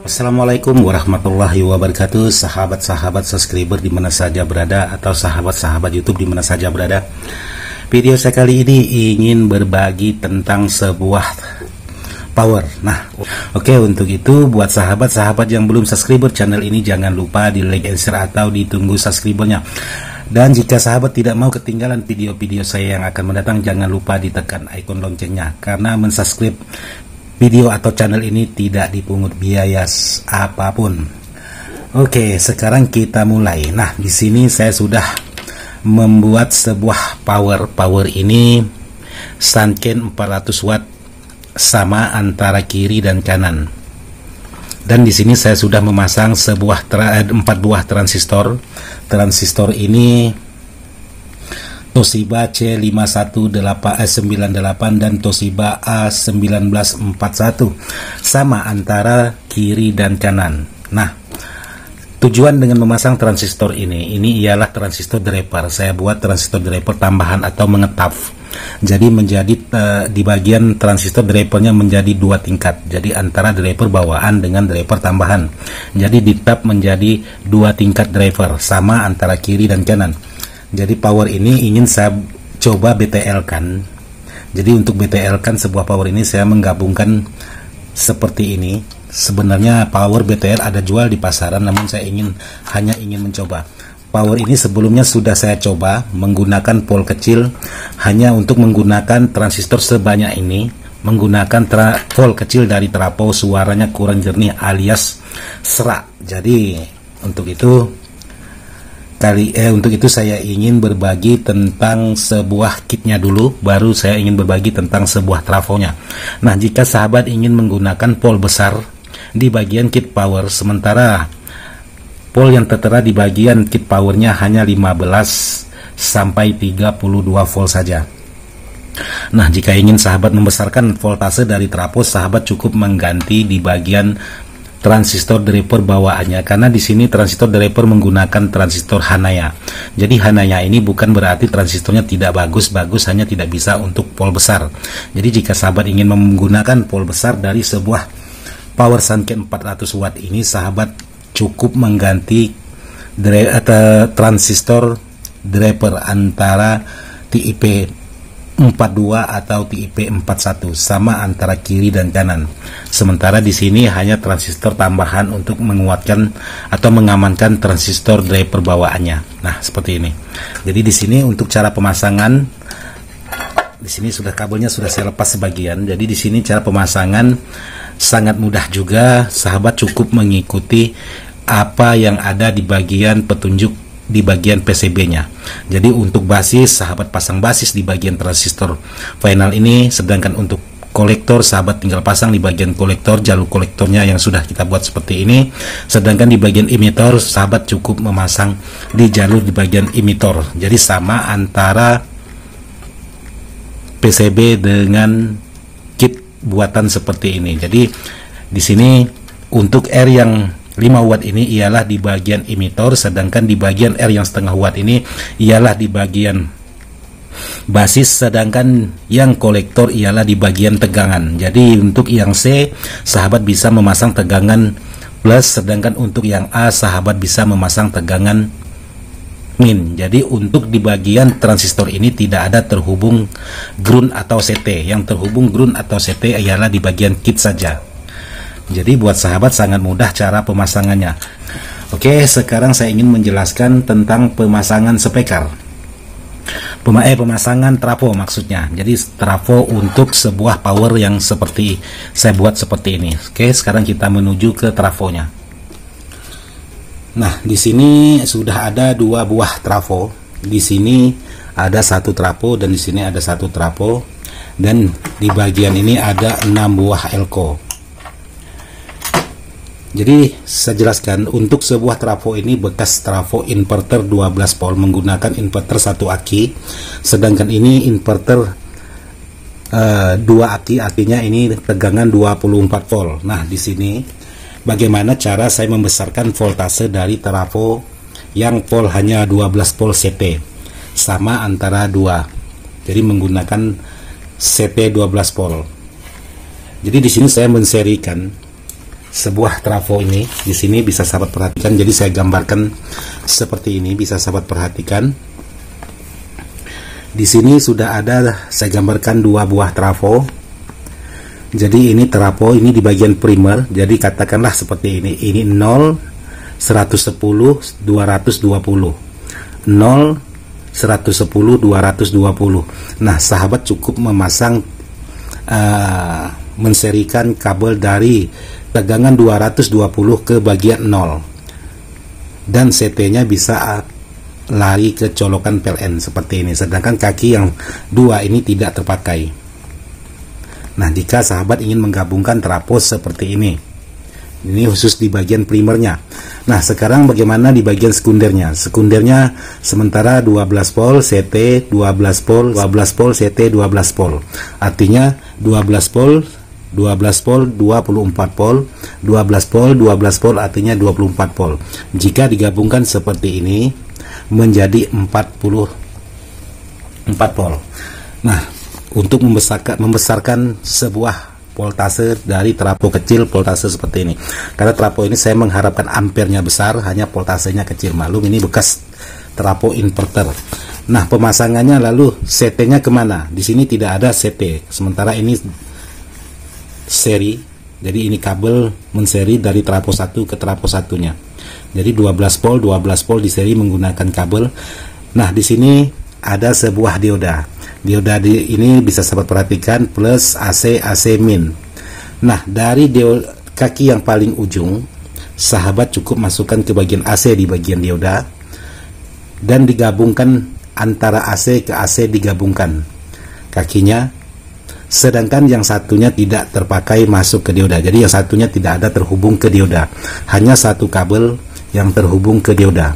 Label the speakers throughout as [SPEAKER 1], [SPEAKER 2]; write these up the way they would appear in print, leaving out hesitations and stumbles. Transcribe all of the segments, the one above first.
[SPEAKER 1] Assalamualaikum warahmatullahi wabarakatuh, sahabat-sahabat subscriber di mana saja berada, atau sahabat-sahabat YouTube di mana saja berada. Video saya kali ini ingin berbagi tentang sebuah power. Nah, oke, untuk itu buat sahabat-sahabat yang belum subscriber channel ini, jangan lupa di like and share atau ditunggu subscribernya. Dan jika sahabat tidak mau ketinggalan video-video saya yang akan mendatang, jangan lupa ditekan ikon loncengnya, karena mensubscribe video atau channel ini tidak dipungut biaya apapun. Oke, sekarang kita mulai. Nah, di sini saya sudah membuat sebuah power ini Sanken 400 watt sama antara kiri dan kanan. Dan di sini saya sudah memasang 4 buah transistor. Transistor ini Toshiba C5198 dan Toshiba A1941 sama antara kiri dan kanan. Nah, tujuan dengan memasang transistor ini ialah transistor driver. Saya buat transistor driver tambahan atau mengetap. Jadi menjadi di bagian transistor drivernya menjadi 2 tingkat. Jadi antara driver bawaan dengan driver tambahan. Jadi ditap menjadi 2 tingkat driver sama antara kiri dan kanan. Jadi power ini ingin saya coba BTL kan. Jadi untuk BTL kan sebuah power ini saya menggabungkan seperti ini. Sebenarnya power BTL ada jual di pasaran, namun saya hanya ingin mencoba. Power ini sebelumnya sudah saya coba menggunakan pol kecil, hanya untuk menggunakan transistor sebanyak ini, menggunakan pol kecil dari trafo, suaranya kurang jernih alias serak. Jadi untuk itu saya ingin berbagi tentang sebuah kitnya dulu, baru saya ingin berbagi tentang sebuah trafonya. Nah, jika sahabat ingin menggunakan pol besar di bagian kit power, sementara pol yang tertera di bagian kit powernya hanya 15 sampai 32 volt saja. Nah, jika ingin sahabat membesarkan voltase dari trafo, sahabat cukup mengganti di bagian transistor driver bawaannya, karena di sini transistor driver menggunakan transistor Hanaya. Jadi Hanaya ini bukan berarti transistornya tidak bagus, hanya tidak bisa untuk pol besar. Jadi jika sahabat ingin menggunakan pol besar dari sebuah power Sanken 400 watt ini, sahabat cukup mengganti transistor driver antara TIP 42 atau TIP 41 sama antara kiri dan kanan. Sementara di sini hanya transistor tambahan untuk menguatkan atau mengamankan transistor driver bawaannya. Nah, seperti ini. Jadi di sini untuk cara pemasangan, di sini sudah kabelnya sudah saya lepas sebagian. Jadi di sini cara pemasangan sangat mudah juga. Sahabat cukup mengikuti apa yang ada di bagian petunjuk di bagian PCB-nya. Jadi untuk basis, sahabat pasang basis di bagian transistor final ini, sedangkan untuk kolektor sahabat tinggal pasang di bagian kolektor, jalur kolektornya yang sudah kita buat seperti ini. Sedangkan di bagian emitor, sahabat cukup memasang di jalur di bagian emitor. Jadi sama antara PCB dengan kit buatan seperti ini. Jadi di sini untuk R yang 5 watt ini ialah di bagian emitor, sedangkan di bagian R yang setengah watt ini ialah di bagian basis, sedangkan yang kolektor ialah di bagian tegangan. Jadi untuk yang C, sahabat bisa memasang tegangan plus, sedangkan untuk yang A, sahabat bisa memasang tegangan min. Jadi untuk di bagian transistor ini tidak ada terhubung ground atau CT. Yang terhubung ground atau CT ialah di bagian kit saja. Jadi buat sahabat sangat mudah cara pemasangannya. Oke, sekarang saya ingin menjelaskan tentang pemasangan spekar. Pemasangan trafo maksudnya. Jadi trafo untuk sebuah power yang seperti saya buat seperti ini. Oke, sekarang kita menuju ke trafonya. Nah, di sini sudah ada 2 buah trafo. Di sini ada 1 trafo dan di sini ada 1 trafo. Dan di bagian ini ada 6 buah elko. Jadi saya jelaskan, untuk sebuah trafo ini bekas trafo inverter 12 volt menggunakan inverter 1 aki, sedangkan ini inverter 2 aki, artinya ini tegangan 24 volt. Nah, di sini bagaimana cara saya membesarkan voltase dari trafo yang volt hanya 12 volt CT. sama antara dua. Jadi menggunakan CT 12 volt. Jadi di sini saya menserikan sebuah trafo ini. Di sini bisa sahabat perhatikan. Jadi saya gambarkan seperti ini, bisa sahabat perhatikan. Di sini sudah ada, saya gambarkan dua buah trafo. Jadi ini trafo ini di bagian primer. Jadi katakanlah seperti ini. Ini 0, 110, 220. 0, 110, 220. Nah, sahabat cukup memasang menserikan kabel dari tegangan 220 ke bagian 0. Dan CT-nya bisa lari ke colokan PLN seperti ini. Sedangkan kaki yang dua ini tidak terpakai. Nah, jika sahabat ingin menggabungkan trafo seperti ini khusus di bagian primernya. Nah, sekarang bagaimana di bagian sekundernya? Sekundernya sementara 12 volt CT 12 volt, 12 volt CT 12 volt. Artinya 12 volt 12 volt 24 volt, 12 volt 12 volt artinya 24 volt. Jika digabungkan seperti ini menjadi 44 volt. Nah, untuk membesarkan sebuah voltase dari trafo kecil, voltase seperti ini. Karena trafo ini saya mengharapkan ampernya besar, hanya voltasenya kecil. Maklum ini bekas trafo inverter. Nah, pemasangannya lalu CT-nya kemana? Di sini tidak ada CT. Sementara ini seri. Jadi ini kabel menseri dari trafo satu ke trafo satunya. Jadi 12 volt di seri menggunakan kabel. Nah, di sini ada sebuah dioda. Dioda ini bisa sahabat perhatikan plus AC, AC min. Nah, dari kaki yang paling ujung, sahabat cukup masukkan ke bagian AC di bagian dioda dan digabungkan antara AC ke AC, digabungkan kakinya. Sedangkan yang satunya tidak terpakai masuk ke dioda. Jadi yang satunya tidak ada terhubung ke dioda. Hanya satu kabel yang terhubung ke dioda.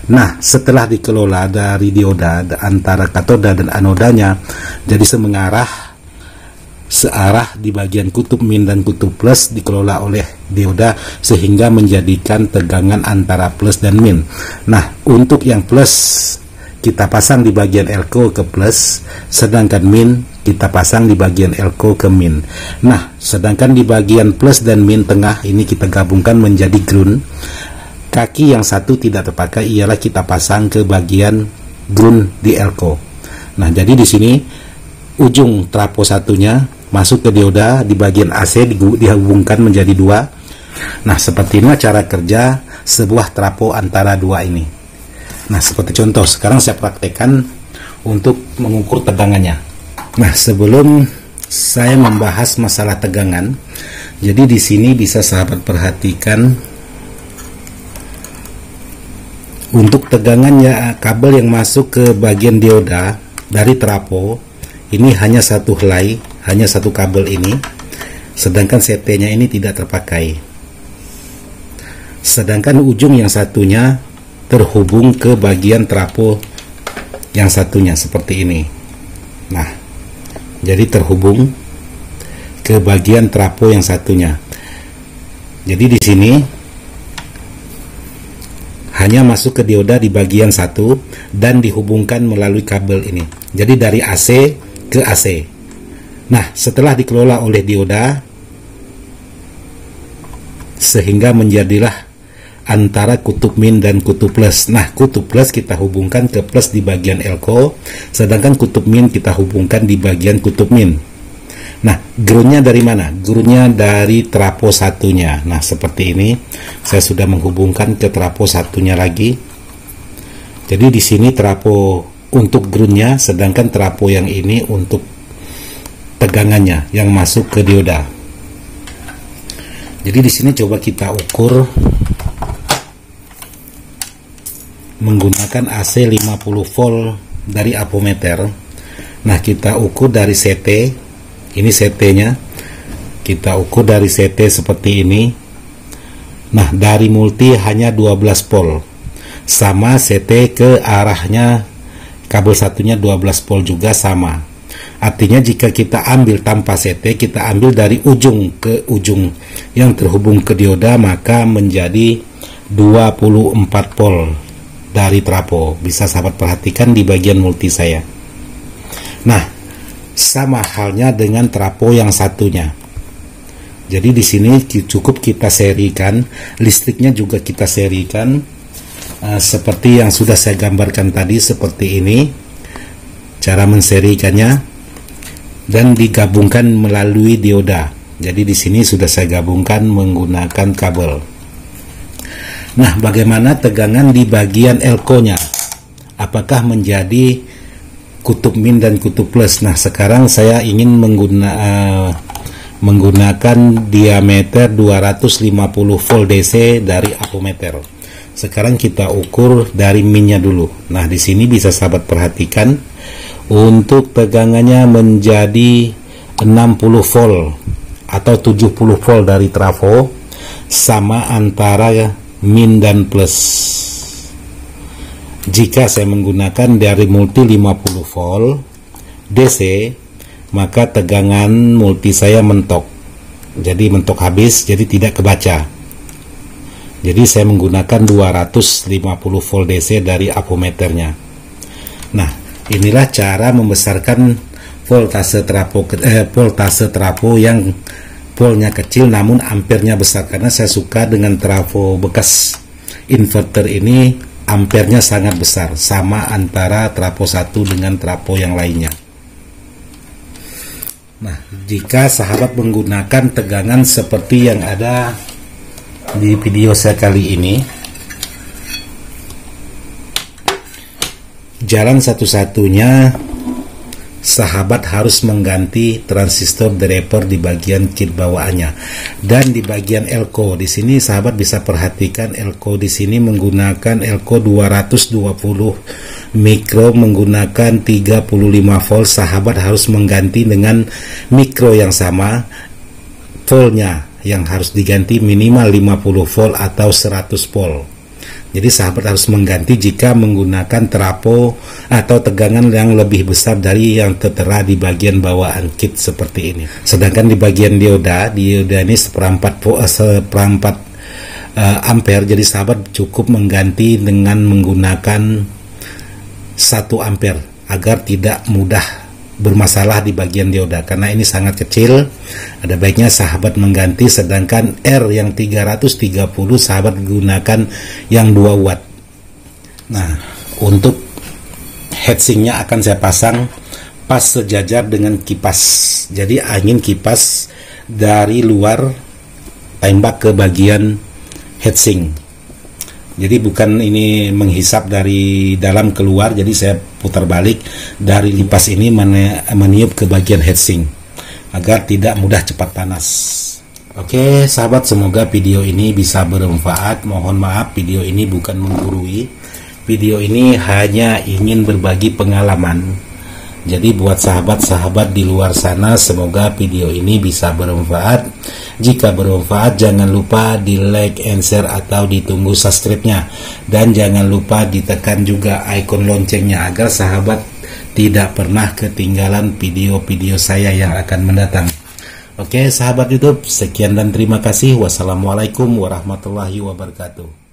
[SPEAKER 1] Nah, setelah dikelola dari dioda antara katoda dan anodanya jadi searah di bagian kutub min dan kutub plus dikelola oleh dioda sehingga menjadikan tegangan antara plus dan min. Nah, untuk yang plus kita pasang di bagian elko ke plus, sedangkan min kita pasang di bagian elko ke min. Nah, sedangkan di bagian plus dan min tengah ini kita gabungkan menjadi ground. Kaki yang satu tidak terpakai ialah kita pasang ke bagian ground di elko. Nah, jadi di sini ujung trafo satunya masuk ke dioda di bagian AC dihubungkan menjadi dua. Nah, seperti ini cara kerja sebuah trafo antara dua ini. Nah, seperti contoh sekarang saya praktekkan untuk mengukur tegangannya. Nah, sebelum saya membahas masalah tegangan, jadi di sini bisa sahabat perhatikan untuk tegangannya kabel yang masuk ke bagian dioda dari trafo ini hanya satu helai, hanya satu kabel ini, sedangkan CT-nya ini tidak terpakai. Sedangkan ujung yang satunya terhubung ke bagian trafo yang satunya seperti ini. Nah, jadi terhubung ke bagian trafo yang satunya. Jadi di sini hanya masuk ke dioda di bagian satu dan dihubungkan melalui kabel ini. Jadi dari AC ke AC. Nah, setelah dikelola oleh dioda sehingga menjadilah antara kutub min dan kutub plus. Nah, kutub plus kita hubungkan ke plus di bagian elko, sedangkan kutub min kita hubungkan di bagian kutub min. Nah, groundnya dari mana? Groundnya dari trafo satunya. Nah, seperti ini saya sudah menghubungkan ke trafo satunya lagi. Jadi di sini trafo untuk groundnya, sedangkan trafo yang ini untuk tegangannya yang masuk ke dioda. Jadi di sini coba kita ukur menggunakan AC 50 volt dari ampermeter. Nah, kita ukur dari CT. Ini CT-nya, kita ukur dari CT seperti ini. Nah, dari multi hanya 12 volt, sama CT ke arahnya kabel satunya 12 volt juga sama. Artinya jika kita ambil tanpa CT, kita ambil dari ujung ke ujung yang terhubung ke dioda, maka menjadi 24 volt. dari trafo. Bisa sahabat perhatikan di bagian multi saya. Nah, sama halnya dengan trafo yang satunya. Jadi di sini cukup kita serikan, listriknya juga kita serikan seperti yang sudah saya gambarkan tadi, seperti ini cara menserikannya, dan digabungkan melalui dioda. Jadi di sini sudah saya gabungkan menggunakan kabel. Nah, bagaimana tegangan di bagian elko-nya? Apakah menjadi kutub min dan kutub plus? Nah, sekarang saya ingin menggunakan diameter 250 volt DC dari ampermeter. Sekarang kita ukur dari minnya dulu. Nah, di sini bisa sahabat perhatikan untuk tegangannya menjadi 60 volt atau 70 volt dari trafo, sama antara min dan plus. Jika saya menggunakan dari multi 50 volt DC, maka tegangan multi saya mentok. Jadi mentok habis, jadi tidak kebaca. Jadi saya menggunakan 250 volt DC dari ampermeternya. Nah, inilah cara membesarkan voltase trafo yang voltnya kecil namun ampernya besar, karena saya suka dengan trafo bekas inverter ini, ampernya sangat besar, sama antara trafo satu dengan trafo yang lainnya. Nah, jika sahabat menggunakan tegangan seperti yang ada di video saya kali ini, jalan satu-satunya sahabat harus mengganti transistor driver di bagian kit bawaannya dan di bagian elko. Di sini sahabat bisa perhatikan elko di sini menggunakan elko 220 mikro menggunakan 35 volt. Sahabat harus mengganti dengan mikro yang sama, voltnya yang harus diganti minimal 50 volt atau 100 volt. Jadi sahabat harus mengganti jika menggunakan trafo atau tegangan yang lebih besar dari yang tertera di bagian bawaan kit seperti ini. Sedangkan di bagian dioda ini seperempat ampere. Jadi sahabat cukup mengganti dengan menggunakan 1 ampere agar tidak mudah bermasalah di bagian dioda, karena ini sangat kecil. Ada baiknya sahabat mengganti. Sedangkan R yang 330 sahabat gunakan yang 2 watt. Nah, untuk heatsinknya akan saya pasang pas sejajar dengan kipas. Jadi angin kipas dari luar tembak ke bagian heatsink. Jadi bukan ini menghisap dari dalam keluar, jadi saya putar balik dari kipas ini meniup ke bagian heatsink agar tidak mudah cepat panas. Oke sahabat, semoga video ini bisa bermanfaat. Mohon maaf video ini bukan menggurui, video ini hanya ingin berbagi pengalaman. Jadi buat sahabat-sahabat di luar sana, semoga video ini bisa bermanfaat. Jika bermanfaat, jangan lupa di like and share atau ditunggu subscribe-nya. Dan jangan lupa ditekan juga icon loncengnya agar sahabat tidak pernah ketinggalan video-video saya yang akan mendatang. Oke sahabat YouTube, sekian dan terima kasih. Wassalamualaikum warahmatullahi wabarakatuh.